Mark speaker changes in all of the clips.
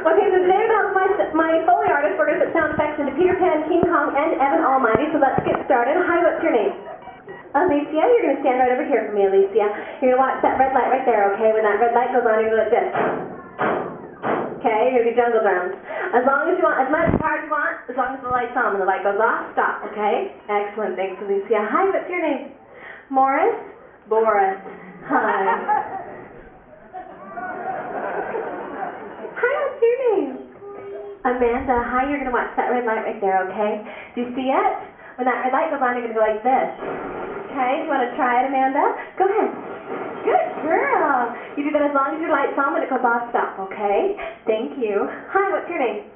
Speaker 1: Okay, so today without my Foley artist, we're going to put sound effects into Peter Pan, King Kong, and Evan Almighty, so let's get started. Hi, what's your name? Alicia, you're going to stand right over here for me, Alicia. You're going to watch that red light right there, okay? When that red light goes on, you're going to do like this. Okay, you're going to do jungle drums. As long as you want, as much as hard as you want, as long as the light's on. When the light goes off, stop, okay? Excellent, thanks, Alicia. Hi, what's your name? Morris? Boris. Hi. Hi, what's your name? Amanda. Hi, you're going to watch that red light right there, okay? Do you see it? When that red light goes on, you're going to go like this. Okay, do you want to try it, Amanda? Go ahead. Good girl. You do that as long as your light's on. When it goes off, stop, okay? Thank you. Hi, what's your name?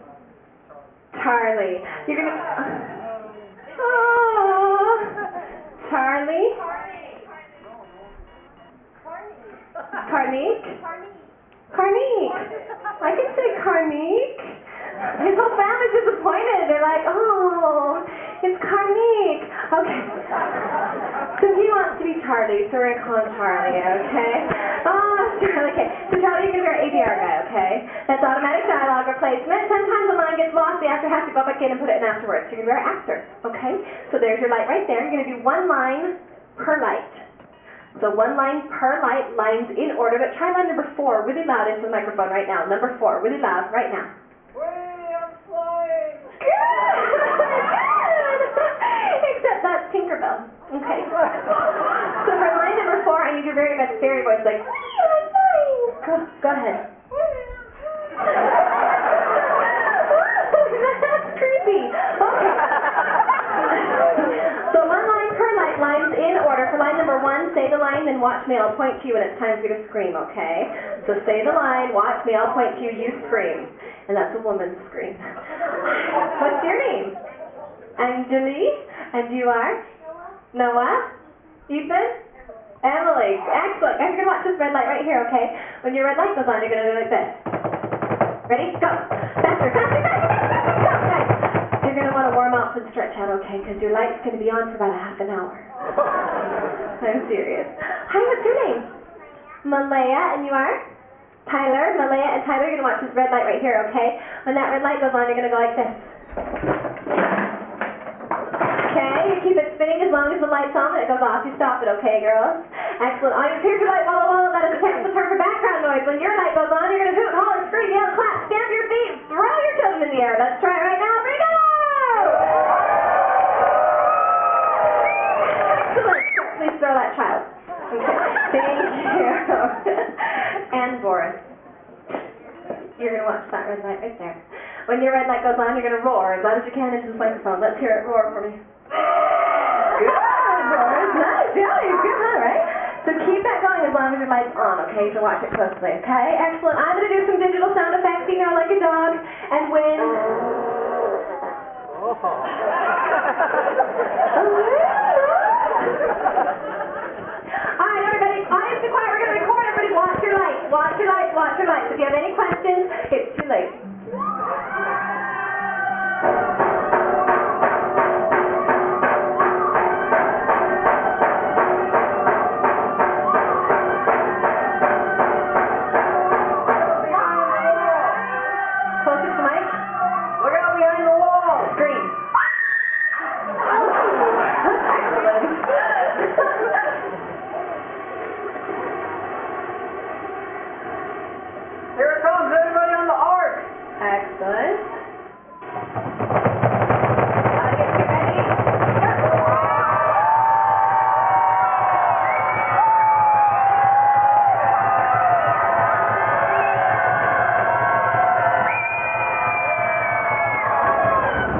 Speaker 1: Charlie. You're going to... Oh, Charlie? Carnique? Carnique. I can say Carnique. His whole family's disappointed. They're like, oh, it's Carnique. Okay. So he wants to be Charlie, so we're going to call him Charlie, okay? Oh, Charlie, okay. So Charlie, you're going to be our ADR guy, okay? That's automatic dialogue replacement. Sometimes the line gets lost, the actor has to go back in and put it in afterwards. So you're going to be our actor, okay? So there's your light right there. You're going to do one line per light. So one line per light, lines in order, but try line number 4 really loud into the microphone right now. Number 4, really loud right now.
Speaker 2: Wait, I'm flying!
Speaker 1: Good! Except that's Tinkerbell. Okay. So for line number 4, I need your very best fairy voice, like, wait, I'm flying! Go ahead. That's creepy. Okay. So one line per light, lines in order. For line number 1, say the line, then watch me. I'll point to you when it's time for you to scream, okay? So say the line, watch me, I'll point to you, you scream. And that's a woman's scream. What's your name? Angeli? And you are? Noah? Ethan? Emily. Excellent. Guys, you're going to watch this red light right here, okay? When your red light goes on, you're going to do like this. Ready? Go. Faster, faster, faster, faster. Go, guys. You're going to want to warm up and stretch out, okay? Because your light's going to be on for about a half an hour. I'm serious. Hi, what's your name? Malaya, and you are? Tyler. Malaya and Tyler, you're going to watch this red light right here, okay? When that red light goes on, you're going to go like this. Okay, you keep it spinning as long as the light's on. When it goes off, you stop it, okay, girls? Excellent. Audience, here's your light. Walla walla. That is a technical term for background noise. When your light goes on, you're going to hoot, holler, scream, yell, clap, stamp your feet, throw your children in the air. Let's try it right now. Bring it on! Excellent. Please throw that child. Okay. Thank you. And Boris. You're going to watch that red light right there. When your red light goes on, you're going to roar as loud as you can into this microphone. Let's hear it roar for me. Good, Boris. Nice. Yeah, you're good, huh, right? So keep that going as long as your light's on, okay? So watch it closely, okay? Excellent. I'm going to do some digital sound effects, you know, like a dog. And when... Alright, everybody, audience be quiet. We're going to record. Everybody watch your lights. Watch your lights. Watch your lights. If you have any questions, it's too late. Excellent. Audience, get ready.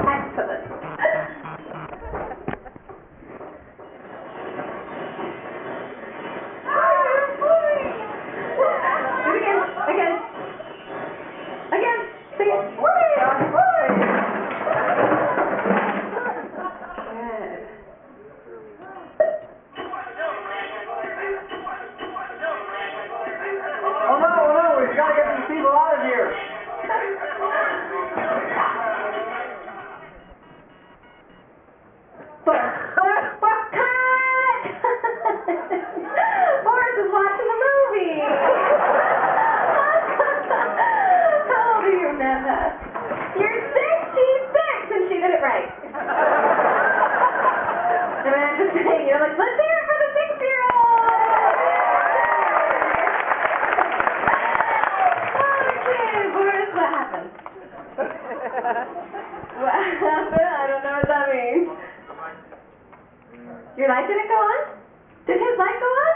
Speaker 1: Excellent. Do it again. Again. Again. Sing it. Your light didn't go on? Did his light go on?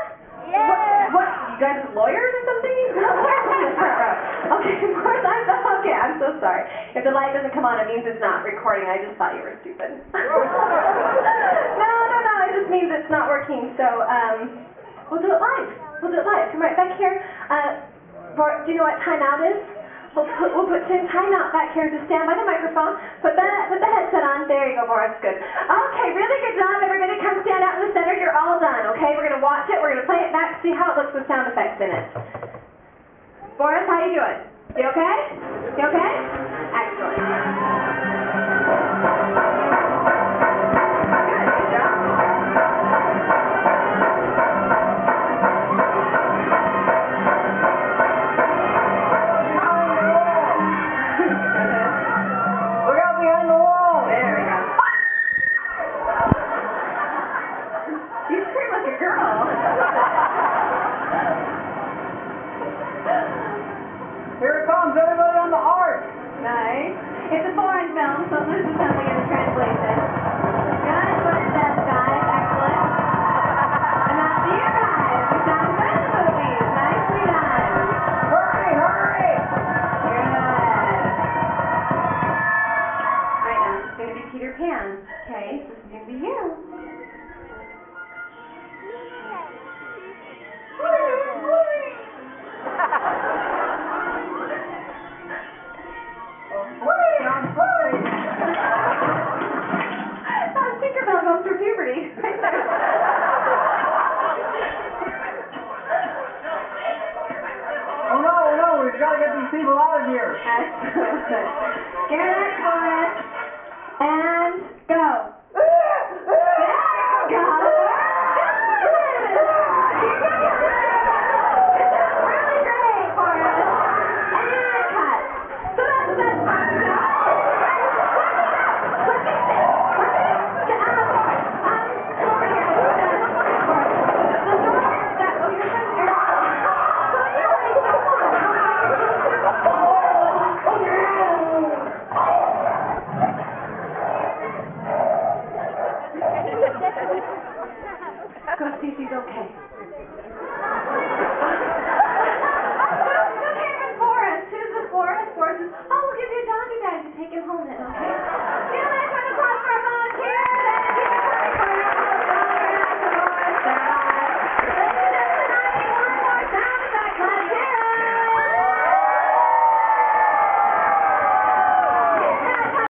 Speaker 2: Yeah.
Speaker 1: What? You guys lawyers or something? Okay, of course okay, I'm so sorry. If the light doesn't come on, it means it's not recording. I just thought you were stupid. No, it just means it's not working. So, we'll do it live. Come right back here. Do you know what timeout is? We'll put timeout back here. Just stand by the microphone. Put the headset on. There you go, Boris. Good. Okay, really good job. Everybody come stand out in the center. You're all done, okay? We're going to watch it. We're going to play it back, see how it looks with sound effects in it. Boris, how you doing? You okay? You okay? Excellent. Good job.
Speaker 2: Look out behind the wall.
Speaker 1: There we go. You scream like a girl.
Speaker 2: Here it comes, everybody on the arch.
Speaker 1: Nice. It's a foreign film, so it loses something in the translation. Good footsteps, guys. Excellent. And now to you guys. You sound good in the movies. Nicely done.
Speaker 2: Hurry.
Speaker 1: Good. Alright, now it's going to be Peter Pan. Okay, so this is going to be you. Tinkerbell goes through puberty. Right there.
Speaker 2: Oh no, we've got to get these people out of here.
Speaker 1: Excellent. Give her that chorus.